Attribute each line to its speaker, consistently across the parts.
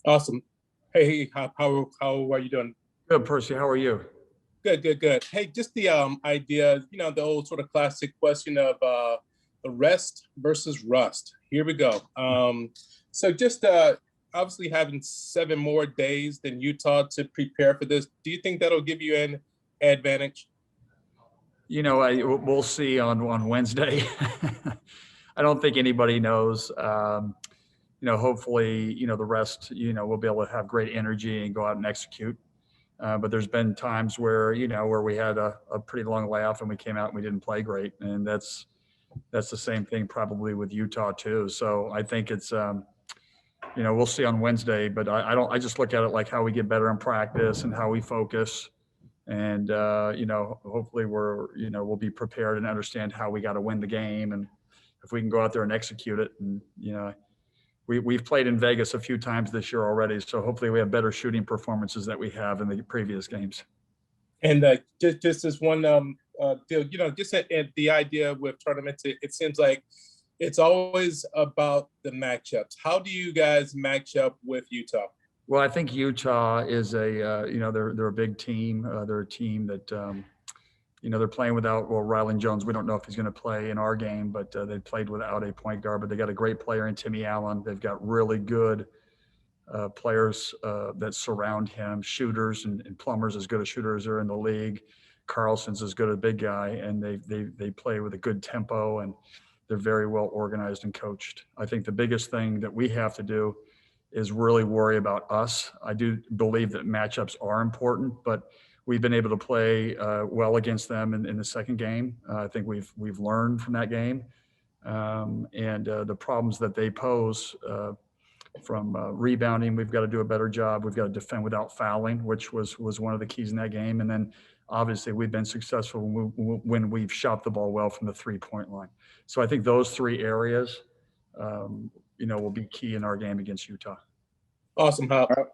Speaker 1: Awesome. Hey, how are you doing?
Speaker 2: Good, Percy. How are you?
Speaker 1: Good. Hey, just the idea, the old sort of classic question of the rest versus rust. Here we go. So just obviously having 7 more days than Utah to prepare for this. Do you think that'll give you an advantage?
Speaker 2: We'll see on Wednesday. I don't think anybody knows. Hopefully, the rest, we'll be able to have great energy and go out and execute. But there's been times where we had a pretty long layoff and we came out and we didn't play great. And that's the same thing probably with Utah too. So I think it's, we'll see on Wednesday, but I just look at it like how we get better in practice and how we focus. And, hopefully we'll be prepared and understand how we got to win the game. And if we can go out there and execute it. And, we've played in Vegas a few times this year already. So hopefully we have better shooting performances that we have in the previous games.
Speaker 1: And just as one deal, just at the idea with tournaments, it seems like it's always about the matchups. How do you guys match up with Utah?
Speaker 2: Well, I think Utah is they're a big team. They're a team that, they're playing without, Rylan Jones. We don't know if he's going to play in our game, but they played without a point guard. But they got a great player in Timmy Allen. They've got really good players that surround him, shooters and plumbers as good as shooters are in the league. Carlson's as good a big guy, and they play with a good tempo, and they're very well organized and coached. I think the biggest thing that we have to do is really worry about us. I do believe that matchups are important, but we've been able to play well against them in the second game. I think we've learned from that game, and the problems that they pose from rebounding. We've got to do a better job. We've got to defend without fouling, which was one of the keys in that game. And then obviously we've been successful when we've shot the ball well from the 3-point line. So I think those three areas, will be key in our game against Utah.
Speaker 1: Awesome, Hop.
Speaker 3: All right.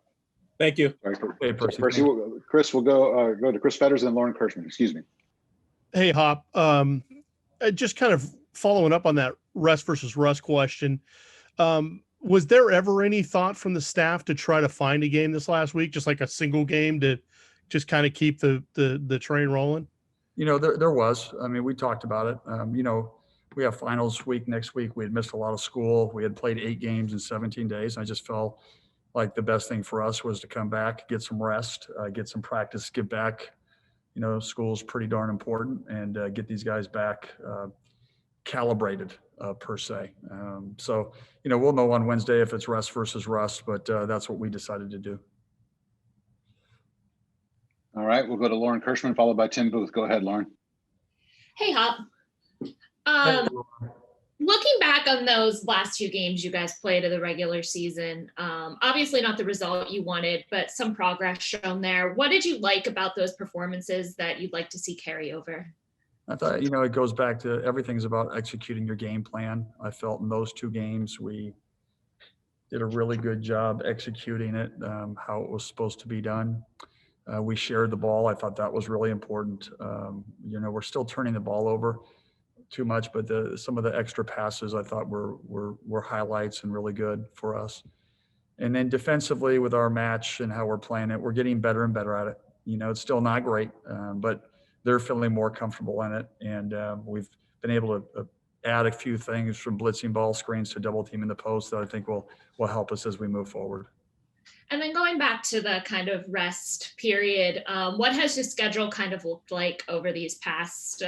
Speaker 1: Thank you.
Speaker 2: Hey, Percy.
Speaker 3: Percy, Chris will go to Chris Fetters and Lauren Kirschman. Excuse me.
Speaker 4: Hey, Hop. Just kind of following up on that rest versus rust question. Was there ever any thought from the staff to try to find a game this last week, just like a single game to just kind of keep the train rolling?
Speaker 2: There was. I mean, we talked about it. We have finals week next week. We had missed a lot of school. We had played 8 games in 17 days. And I just felt like the best thing for us was to come back, get some rest, get some practice, get back. School's pretty darn important, and get these guys back calibrated per se. So, we'll know on Wednesday if it's rest versus rust, but that's what we decided to do.
Speaker 3: All right, we'll go to Lauren Kirschman, followed by Tim Booth. Go ahead, Lauren.
Speaker 5: Hey, Hop. Looking back on those last 2 games you guys played of the regular season, obviously not the result you wanted, but some progress shown there. What did you like about those performances that you'd like to see carry over?
Speaker 2: I thought, it goes back to everything's about executing your game plan. I felt in those 2 games, we did a really good job executing it, how it was supposed to be done. We shared the ball. I thought that was really important. We're still turning the ball over too much, but some of the extra passes I thought were highlights and really good for us. And then defensively with our match and how we're playing it, we're getting better and better at it. It's still not great, but they're feeling more comfortable in it. And we've been able to add a few things from blitzing ball screens to double team in the post that I think will help us as we move forward.
Speaker 5: And then going back to the kind of rest period, what has your schedule kind of looked like over this past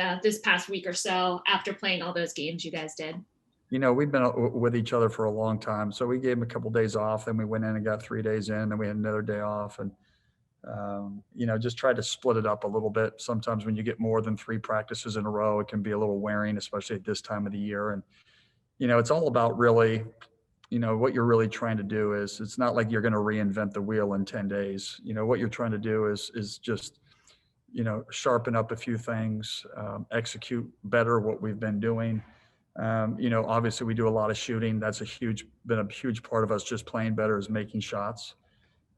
Speaker 5: week or so after playing all those games you guys did?
Speaker 2: We've been with each other for a long time. So we gave them a couple of days off, then we went in and got 3 days in, then we had another day off. And, just tried to split it up a little bit. Sometimes when you get more than 3 practices in a row, it can be a little wearing, especially at this time of the year. And, it's all about really, what you're really trying to do is, it's not like you're going to reinvent the wheel in 10 days. What you're trying to do is just, sharpen up a few things, execute better what we've been doing. Obviously we do a lot of shooting. That's been a huge part of us just playing better, is making shots.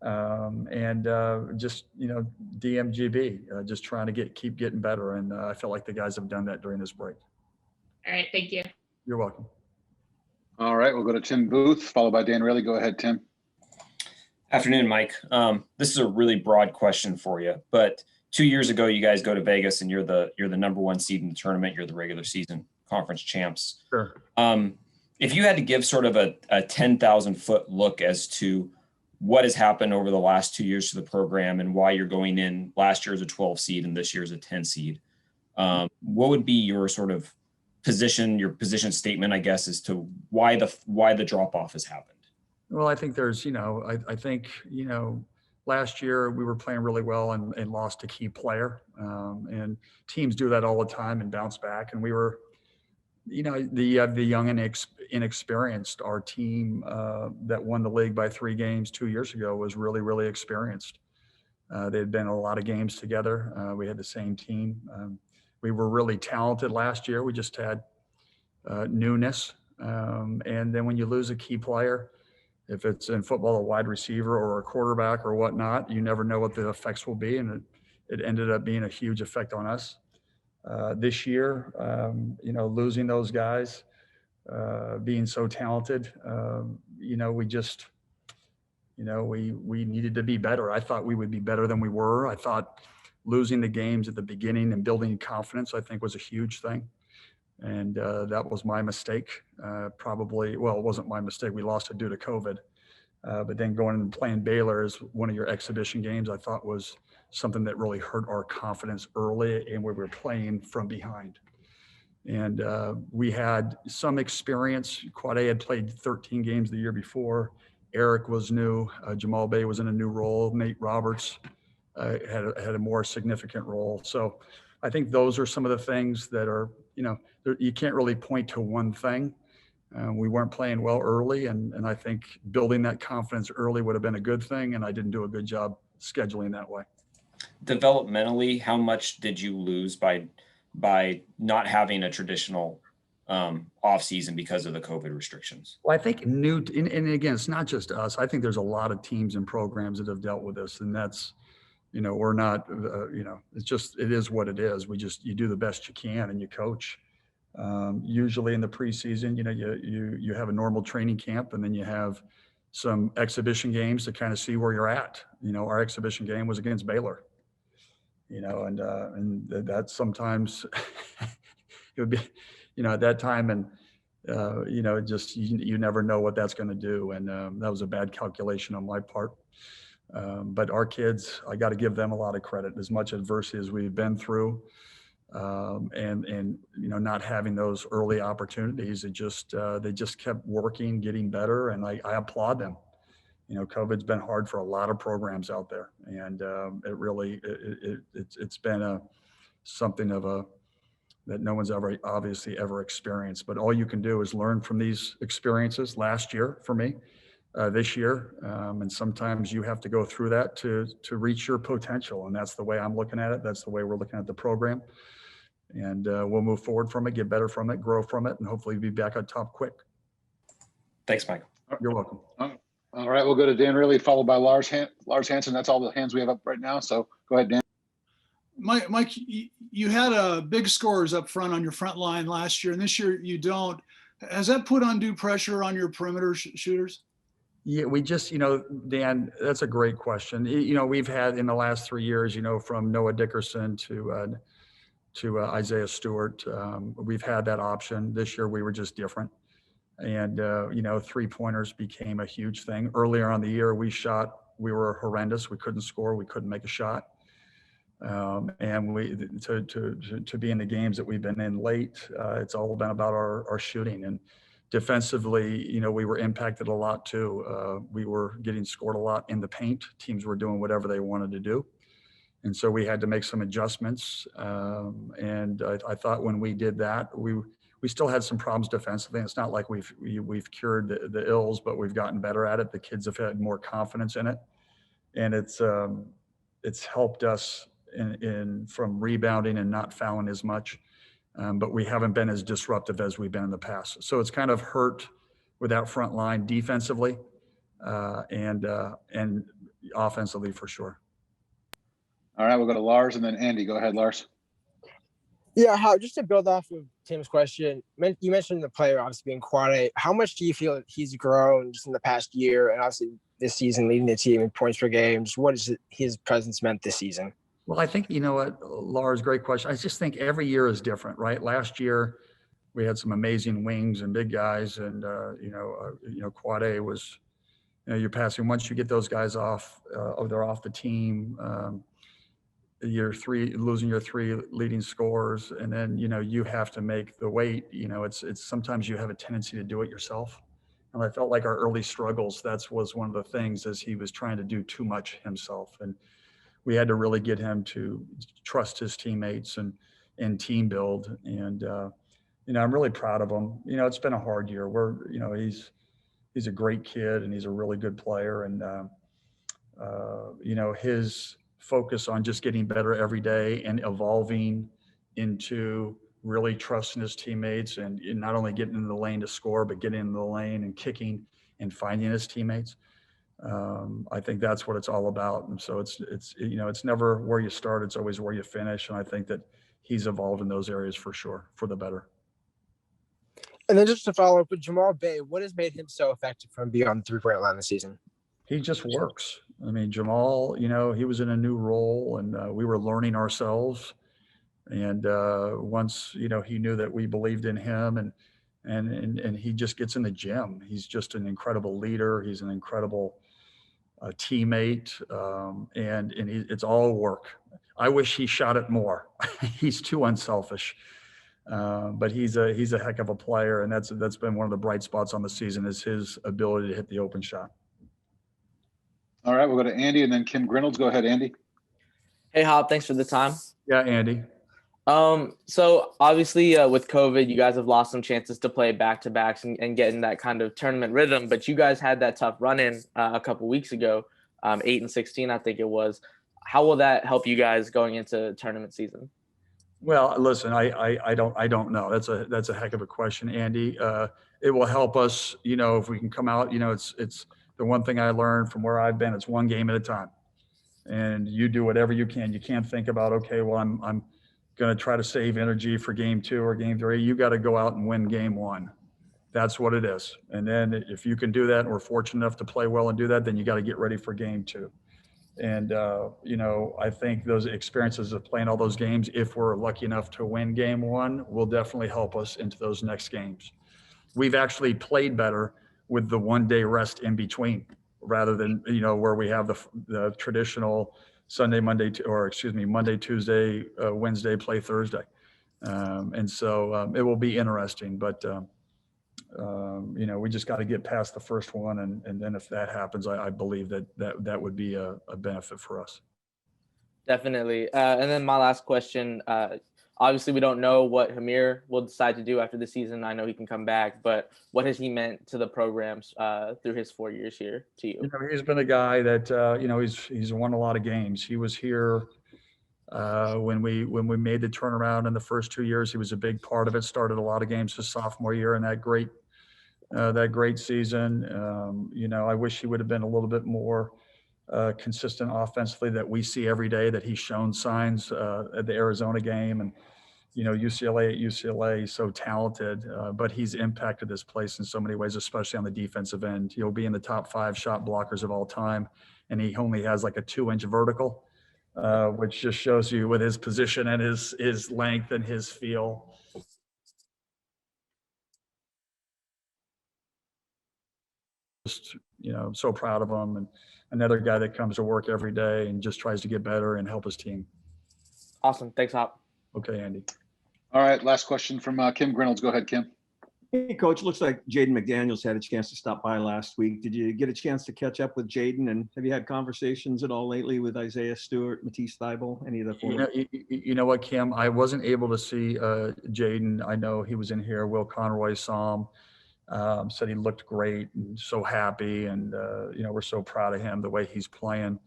Speaker 2: Just, DMGB, just trying to keep getting better. And I feel like the guys have done that during this break.
Speaker 5: All right. Thank you.
Speaker 2: You're welcome.
Speaker 3: All right, we'll go to Tim Booth, followed by Dan Raley. Go ahead, Tim.
Speaker 6: Afternoon, Mike. This is a really broad question for you, but 2 years ago, you guys go to Vegas and you're the number one seed in the tournament. You're the regular season conference champs.
Speaker 2: Sure.
Speaker 6: If you had to give sort of a 10,000 foot look as to what has happened over the last 2 years to the program and why you're going in last year as a 12 seed and this year as a 10 seed, what would be your sort of your position statement, I guess, as to why the drop off has happened?
Speaker 2: Well, I think there's, I think, last year we were playing really well and lost a key player. And teams do that all the time and bounce back. And we were, the young and inexperienced. Our team that won the league by 3 games 2 years ago was really, really experienced. They had been in a lot of games together. We had the same team. We were really talented last year. We just had newness. And then when you lose a key player, if it's in football, a wide receiver or a quarterback or whatnot, you never know what the effects will be. And it ended up being a huge effect on us. This year, losing those guys, being so talented, we just, we needed to be better. I thought we would be better than we were. I thought losing the games at the beginning and building confidence, I think, was a huge thing. And that was my mistake. It wasn't my mistake. We lost it due to COVID. But then going and playing Baylor as one of your exhibition games, I thought was something that really hurt our confidence early, and we were playing from behind. And we had some experience. Quade had played 13 games the year before. Eric was new. Jamal Bay was in a new role. Nate Roberts had a more significant role. So I think those are some of the things that are, you can't really point to one thing. We weren't playing well early, and I think building that confidence early would have been a good thing, and I didn't do a good job scheduling that way.
Speaker 6: Developmentally, how much did you lose by not having a traditional off season because of the COVID restrictions?
Speaker 2: Well, I think and again, it's not just us. I think there's a lot of teams and programs that have dealt with this, and that's, we're not, it is what it is. You do the best you can and you coach. Usually in the preseason, you have a normal training camp, and then you have some exhibition games to kind of see where you're at. Our exhibition game was against Baylor, and that sometimes it would be, at that time, and just you never know what that's going to do, and that was a bad calculation on my part. But our kids, I got to give them a lot of credit. As much adversity as we've been through, and not having those early opportunities, they just kept working, getting better, and I applaud them. COVID's been hard for a lot of programs out there, and it's been something that no one's ever experienced. But all you can do is learn from these experiences. Last year for me, this year, and sometimes you have to go through that to reach your potential, and that's the way I'm looking at it. That's the way we're looking at the program, and we'll move forward from it, get better from it, grow from it, and hopefully be back on top quick.
Speaker 6: Thanks, Mike.
Speaker 2: You're welcome.
Speaker 3: All right, we'll go to Dan Raley, followed by Lars Hansen. That's all the hands we have up right now. So go ahead, Dan.
Speaker 7: Mike, you had big scores up front on your front line last year, and this year you don't. Has that put undue pressure on your perimeter shooters?
Speaker 2: Yeah, we just, Dan, that's a great question. We've had in the last 3 years, from Noah Dickerson to Isaiah Stewart, we've had that option. This year we were just different. And, 3-pointers became a huge thing. Earlier on the year, we were horrendous. We couldn't score. We couldn't make a shot. And to be in the games that we've been in late, it's all been about our shooting. And defensively, we were impacted a lot too. We were getting scored a lot in the paint. Teams were doing whatever they wanted to do. And so we had to make some adjustments. And I thought when we did that, we still had some problems defensively. It's not like we've cured the ills, but we've gotten better at it. The kids have had more confidence in it. And it's helped us from rebounding and not fouling as much. But we haven't been as disruptive as we've been in the past. So it's kind of hurt with that front line defensively and offensively for sure.
Speaker 3: All right, we'll go to Lars and then Andy. Go ahead, Lars.
Speaker 8: Yeah, how just to build off of Tim's question, you mentioned the player obviously being Quade. How much do you feel that he's grown just in the past year, and obviously this season leading the team in points per game? Just what has his presence meant this season?
Speaker 2: Well, I think, you know what, Lars, great question. I just think every year is different, right? Last year we had some amazing wings and big guys, and Quade was, you're passing once you get those guys off, they're off the team. Losing your three leading scorers, and then you have to make the weight. It's sometimes you have a tendency to do it yourself, and I felt like our early struggles, that was one of the things, as he was trying to do too much himself, and we had to really get him to trust his teammates and team build. And I'm really proud of him. It's been a hard year. He's a great kid, and he's a really good player, and his focus on just getting better every day and evolving into really trusting his teammates, and not only getting in the lane to score, but getting in the lane and kicking and finding his teammates. I think that's what it's all about. And so it's never where you start, it's always where you finish. And I think that he's evolved in those areas for sure, for the better.
Speaker 8: And then just to follow up with Jamal Bay, what has made him so effective from beyond the 3-point line this season?
Speaker 2: He just works. I mean, Jamal, he was in a new role, and we were learning ourselves. And once, he knew that we believed in him, and he just gets in the gym. He's just an incredible leader. He's an incredible teammate, and it's all work. I wish he shot it more. He's too unselfish. But he's a heck of a player, and that's been one of the bright spots on the season, is his ability to hit the open shot.
Speaker 3: All right, we'll go to Andy and then Kim Grinolds. Go ahead, Andy.
Speaker 9: Hey, Hop, thanks for the time.
Speaker 2: Yeah, Andy.
Speaker 9: So obviously with COVID, you guys have lost some chances to play back-to-backs and get in that kind of tournament rhythm, but you guys had that tough run-in a couple weeks ago, 8-16, I think it was. How will that help you guys going into tournament season?
Speaker 2: Well, listen, I don't know. That's a heck of a question, Andy. It will help us, if we can come out. It's the one thing I learned from where I've been. It's one game at a time, and you do whatever you can. You can't think about, okay, well, I'm going to try to save energy for game 2 or game 3. You got to go out and win game 1. That's what it is. And then if you can do that, and we're fortunate enough to play well and do that, then you got to get ready for game 2. And, I think those experiences of playing all those games, if we're lucky enough to win game 1, will definitely help us into those next games. We've actually played better with the 1-day rest in between, rather than, where we have the traditional Monday, Tuesday, Wednesday, play Thursday. And so it will be interesting, but, we just got to get past the first one. And then if that happens, I believe that would be a benefit for us.
Speaker 9: Definitely. And then my last question, obviously we don't know what Hamir will decide to do after the season. I know he can come back, but what has he meant to the programs through his 4 years here to you?
Speaker 2: He's been a guy that, he's won a lot of games. He was here when we made the turnaround in the first 2 years. He was a big part of it, started a lot of games his sophomore year, and that great season. I wish he would have been a little bit more consistent offensively, that we see every day, that he's shown signs at the Arizona game, and UCLA, he's so talented, but he's impacted this place in so many ways, especially on the defensive end. He'll be in the top 5 shot blockers of all time, and he only has like a 2-inch vertical, which just shows you with his position and his length and his feel. Just, so proud of him, and another guy that comes to work every day and just tries to get better and help his team.
Speaker 9: Awesome. Thanks, Hop.
Speaker 2: Okay, Andy.
Speaker 3: All right, last question from Kim Grinolds. Go ahead, Kim.
Speaker 10: Hey, Coach. Looks like Jaden McDaniels had a chance to stop by last week. Did you get a chance to catch up with Jaden? And have you had conversations at all lately with Isaiah Stewart, Matisse Thybulle, any of the former?
Speaker 2: You know what, Kim? I wasn't able to see Jaden. I know he was in here. Will Conroy saw him. Said he looked great and so happy, and we're so proud of him, the way he's playing.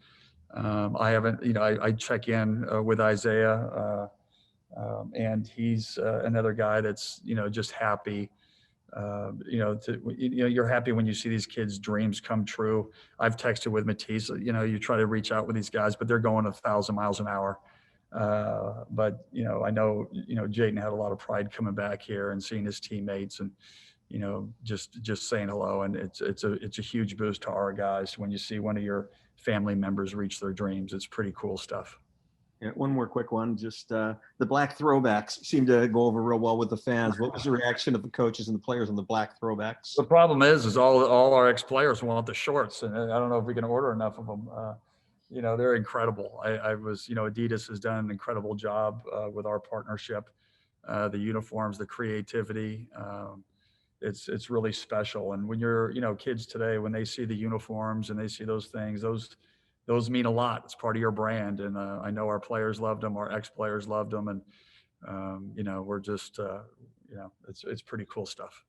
Speaker 2: I haven't, I check in with Isaiah, and he's another guy that's just happy. You're happy when you see these kids' dreams come true. I've texted with Matisse. You try to reach out with these guys, but they're going 1,000 miles an hour. But, I know, Jaden had a lot of pride coming back here and seeing his teammates and, just saying hello. And it's a huge boost to our guys when you see one of your family members reach their dreams. It's pretty cool stuff.
Speaker 10: Yeah, one more quick one. Just the black throwbacks seem to go over real well with the fans. What was the reaction of the coaches and the players on the black throwbacks?
Speaker 2: The problem is all our ex-players want the shorts, and I don't know if we can order enough of them. They're incredible. I was, Adidas has done an incredible job with our partnership, the uniforms, the creativity. It's really special. And when you're, kids today, when they see the uniforms and they see those things, those mean a lot. It's part of your brand. And I know our players loved them, our ex-players loved them. And, we're just, it's pretty cool stuff.